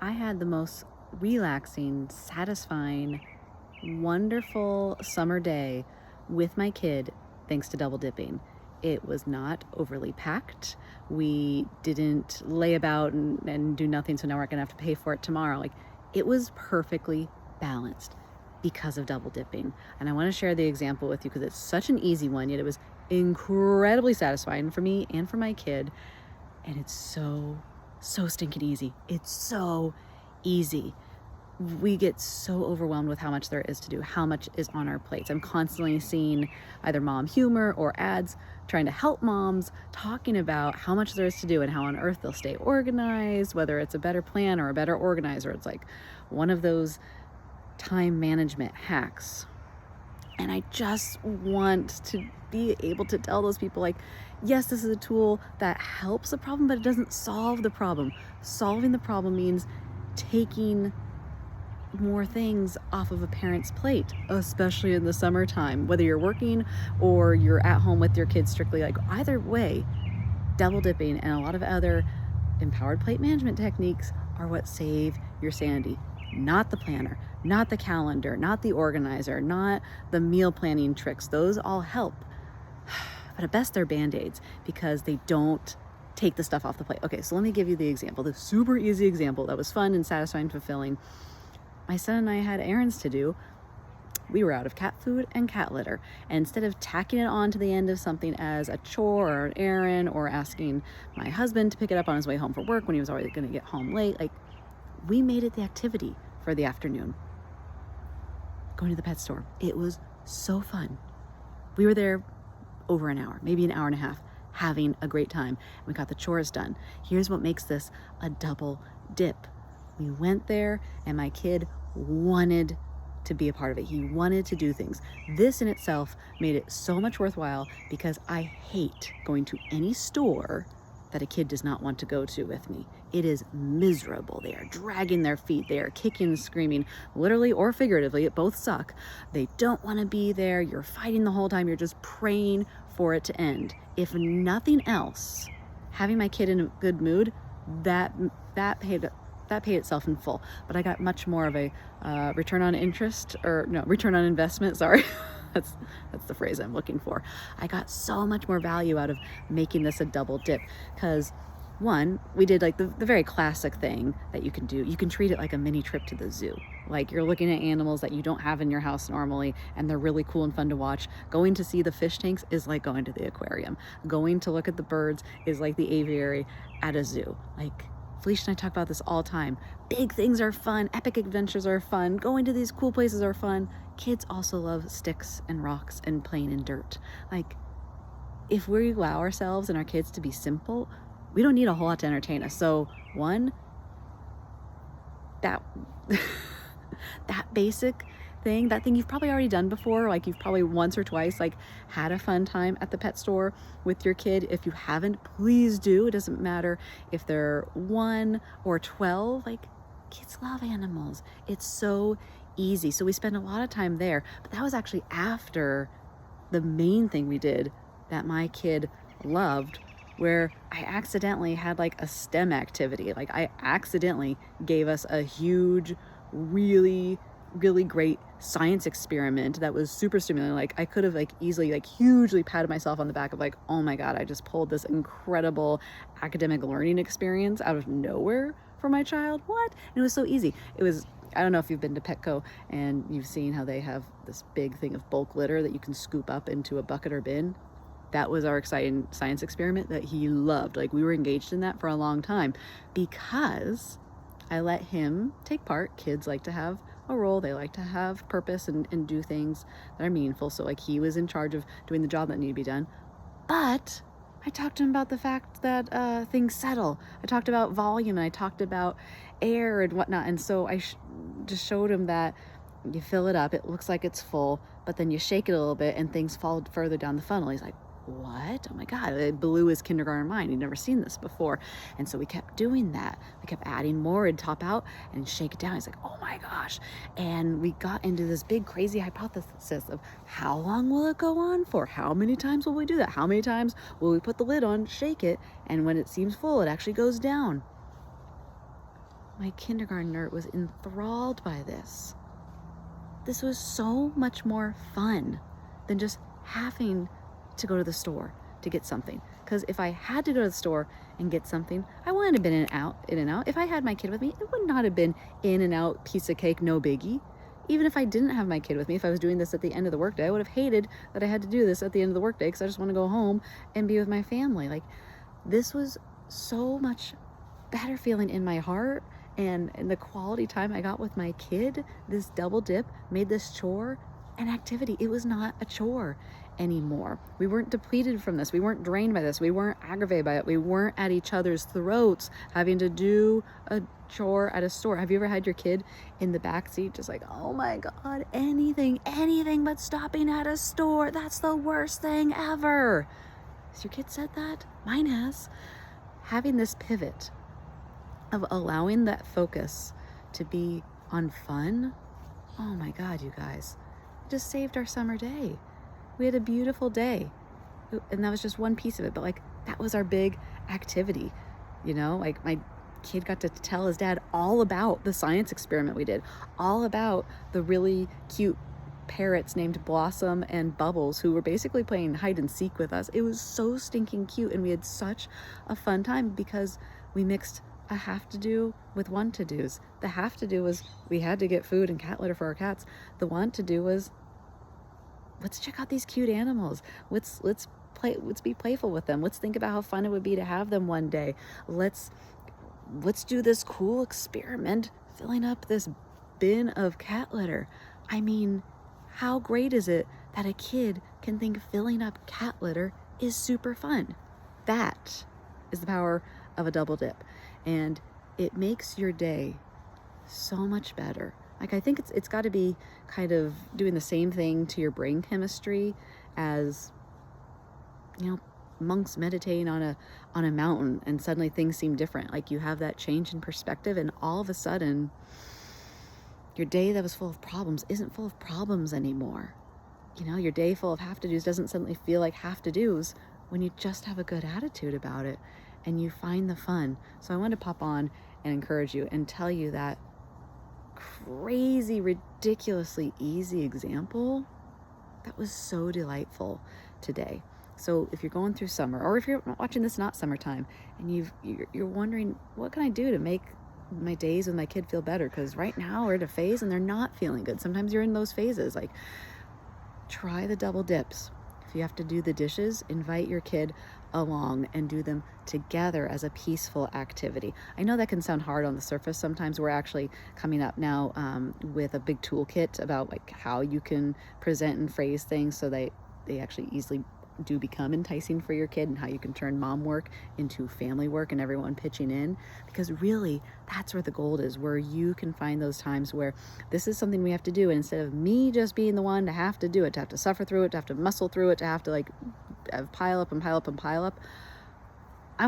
I had the most relaxing, satisfying, wonderful summer day with my kid thanks to double dipping. It was not overly packed. We didn't lay about and do nothing, so now we're gonna have to pay for it tomorrow. Like, it was perfectly balanced because of double dipping. And I want to share the example with you because it's such an easy one, yet it was incredibly satisfying for me and for my kid. And it's so stinking easy. It's so easy. We get so overwhelmed with how much there is to do, how much is on our plates. I'm constantly seeing either mom humor or ads trying to help moms, talking about how much there is to do and how on earth they'll stay organized, whether it's a better plan or a better organizer. It's like one of those time management hacks. And I just want to be able to tell those people, like, yes, this is a tool that helps the problem, but it doesn't solve the problem. Solving the problem means taking more things off of a parent's plate, especially in the summertime, whether you're working or you're at home with your kids strictly. Like, either way, double dipping and a lot of other empowered plate management techniques are what save your sanity. Not the planner, not the calendar, not the organizer, not the meal planning tricks. Those all help. But at best, they're band-aids because they don't take the stuff off the plate. Okay, so let me give you the example, the super easy example that was fun and satisfying and fulfilling. My son and I had errands to do. We were out of cat food and cat litter. And instead of tacking it on to the end of something as a chore or an errand or asking my husband to pick it up on his way home from work when he was already going to get home late, like, we made it the activity for the afternoon. Going to the pet store. It was so fun. We were there over an hour, maybe an hour and a half, having a great time. We got the chores done. Here's what makes this a double dip. We went there and my kid wanted to be a part of it. He wanted to do things. This in itself made it so much worthwhile because I hate going to any store that a kid does not want to go to with me. It is miserable. They are dragging their feet. They are kicking and screaming, literally or figuratively. It both suck. They don't want to be there. You're fighting the whole time. You're just praying for it to end. If nothing else, having my kid in a good mood, that paid itself in full. But I got much more of a return on investment. Sorry. That's the phrase I'm looking for. I got so much more value out of making this a double dip because, one, we did like the very classic thing that you can do. You can treat it like a mini trip to the zoo. Like, you're looking at animals that you don't have in your house normally, and they're really cool and fun to watch. Going to see the fish tanks is like going to the aquarium. Going to look at the birds is like the aviary at a zoo. Like, Felicia and I talk about this all the time. Big things are fun. Epic adventures are fun. Going to these cool places are fun. Kids also love sticks and rocks and playing in dirt. Like, if we allow ourselves and our kids to be simple, we don't need a whole lot to entertain us. So, one, that that basic thing, that thing you've probably already done before, like you've probably once or twice like had a fun time at the pet store with your kid. If you haven't, please do. It doesn't matter if they're 1 or 12, like, kids love animals. It's so easy. So we spend a lot of time there, but that was actually after the main thing we did that my kid loved, where I accidentally had like a STEM activity. Like, I accidentally gave us a huge, really great science experiment that was super stimulating. Like, I could have like easily like hugely patted myself on the back of like, oh my God, I just pulled this incredible academic learning experience out of nowhere for my child. What? And it was so easy. It was, I don't know if you've been to Petco and you've seen how they have this big thing of bulk litter that you can scoop up into a bucket or bin. That was our exciting science experiment that he loved. Like, we were engaged in that for a long time because I let him take part. Kids like to have a role. They like to have purpose and do things that are meaningful. So, like, he was in charge of doing the job that needed to be done. But I talked to him about the fact that things settle. I talked about volume and I talked about air and whatnot. And so I just showed him that you fill it up, it looks like it's full, but then you shake it a little bit and things fall further down the funnel. He's like, what? Oh my God, it blew his kindergarten mind. He'd never seen this before. And so we kept doing that. We kept adding more and top out and shake it down. He's like, oh my gosh. And we got into this big crazy hypothesis of how long will it go on for? How many times will we do that? How many times will we put the lid on, shake it, and when it seems full, it actually goes down? My kindergartner was enthralled by this. This was so much more fun than just having to go to the store to get something. Because if I had to go to the store and get something, I wouldn't have been in and out. If I had my kid with me, it would not have been in and out, piece of cake, no biggie. Even if I didn't have my kid with me, if I was doing this at the end of the workday, I would have hated that I had to do this at the end of the workday because I just want to go home and be with my family. Like, this was so much better feeling in my heart, and the quality time I got with my kid. This double dip made this chore an activity. It was not a chore anymore. We weren't depleted from this. We weren't drained by this. We weren't aggravated by it. We weren't at each other's throats having to do a chore at a store. Have you ever had your kid in the back seat just like, oh my God, anything but stopping at a store? That's the worst thing ever. Has your kid said that? Mine has. Having this pivot of allowing that focus to be on fun, oh my God, you guys, just saved our summer day. We had a beautiful day, and that was just one piece of it, but like, that was our big activity. You know, like, my kid got to tell his dad all about the science experiment we did, all about the really cute parrots named Blossom and Bubbles who were basically playing hide and seek with us. It was so stinking cute, and we had such a fun time because we mixed a have to do with want to do's. The have to do was we had to get food and cat litter for our cats. The want to do was, let's check out these cute animals. Let's be playful with them. Let's think about how fun it would be to have them one day. Let's do this cool experiment filling up this bin of cat litter. I mean, how great is it that a kid can think filling up cat litter is super fun? That is the power of a double dip, and it makes your day so much better. Like, I think it's got to be kind of doing the same thing to your brain chemistry as, you know, monks meditating on a mountain and suddenly things seem different. Like, you have that change in perspective, and all of a sudden your day that was full of problems isn't full of problems anymore. You know, your day full of have to do's doesn't suddenly feel like have to do's when you just have a good attitude about it and you find the fun. So I want to pop on and encourage you and tell you that crazy, ridiculously easy example that was so delightful today. So if you're going through summer, or if you're watching this not summertime, and you're wondering, what can I do to make my days with my kid feel better? Because right now we're at a phase and they're not feeling good. Sometimes you're in those phases. Like, try the double dips. If you have to do the dishes, invite your kid along and do them together as a peaceful activity. I know that can sound hard on the surface. Sometimes we're actually coming up now with a big toolkit about like how you can present and phrase things so they actually easily do become enticing for your kid, and how you can turn mom work into family work and everyone pitching in. Because really, that's where the gold is, where you can find those times where this is something we have to do, and instead of me just being the one to have to do it, to have to suffer through it, to have to muscle through it, to have to like pile up, I'm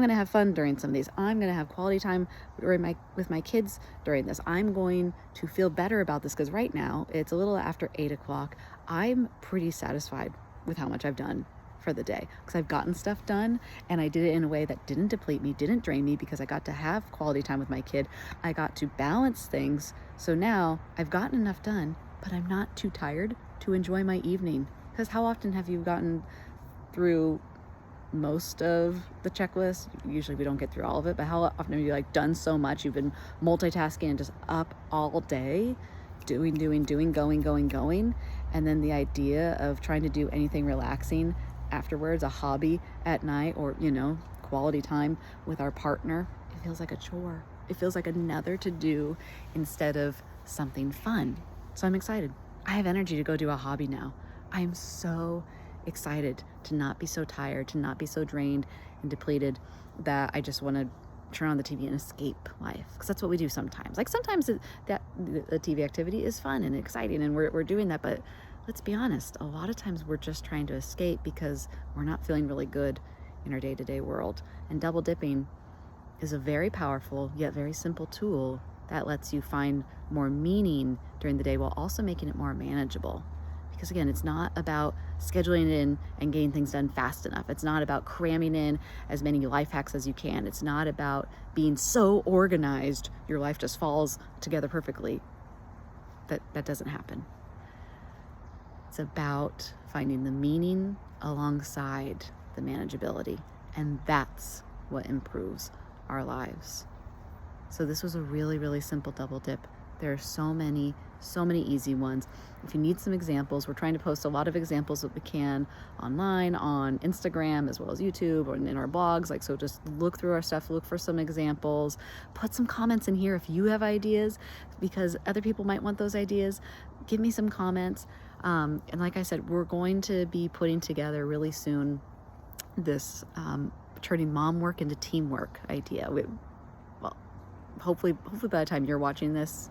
going to have fun during some of these. I'm going to have quality time with my kids during this. I'm going to feel better about this, because right now it's a little after 8 o'clock. I'm pretty satisfied with how much I've done for the day, because I've gotten stuff done, and I did it in a way that didn't deplete me, didn't drain me, because I got to have quality time with my kid. I got to balance things. So now I've gotten enough done, but I'm not too tired to enjoy my evening. Because how often have you gotten through most of the checklist? Usually we don't get through all of it, but how often have you like done so much? You've been multitasking and just up all day doing, going. And then the idea of trying to do anything relaxing afterwards, a hobby at night, or, you know, quality time with our partner, it feels like a chore. It feels like another to do instead of something fun. So I'm excited. I have energy to go do a hobby now. I am so excited to not be so tired, to not be so drained and depleted that I just want to turn on the TV and escape life, because that's what we do sometimes. Like, sometimes the TV activity is fun and exciting, and we're doing that, but let's be honest, a lot of times we're just trying to escape because we're not feeling really good in our day-to-day world. And double dipping is a very powerful yet very simple tool that lets you find more meaning during the day while also making it more manageable. because again, it's not about scheduling it in and getting things done fast enough. It's not about cramming in as many life hacks as you can. It's not about being so organized your life just falls together perfectly. That doesn't happen. It's about finding the meaning alongside the manageability, and that's what improves our lives. So this was a really, really simple double dip. There are so many easy ones. If you need some examples, we're trying to post a lot of examples that we can online, on Instagram, as well as YouTube, or in our blogs. Like, so just look through our stuff, look for some examples, put some comments in here if you have ideas, because other people might want those ideas. Give me some comments. And like I said, we're going to be putting together really soon this turning mom work into teamwork idea. Hopefully by the time you're watching this,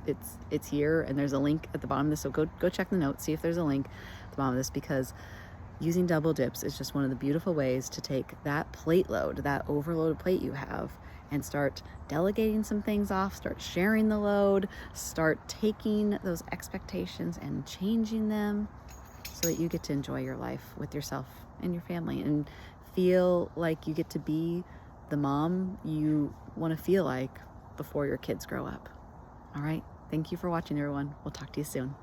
it's here, and there's a link at the bottom of this. So go check the notes, see if there's a link at the bottom of this, because using double dips is just one of the beautiful ways to take that plate load, that overloaded plate you have, and start delegating some things off, start sharing the load, start taking those expectations and changing them so that you get to enjoy your life with yourself and your family and feel like you get to be the mom you want to feel like before your kids grow up. All right. Thank you for watching, everyone. We'll talk to you soon.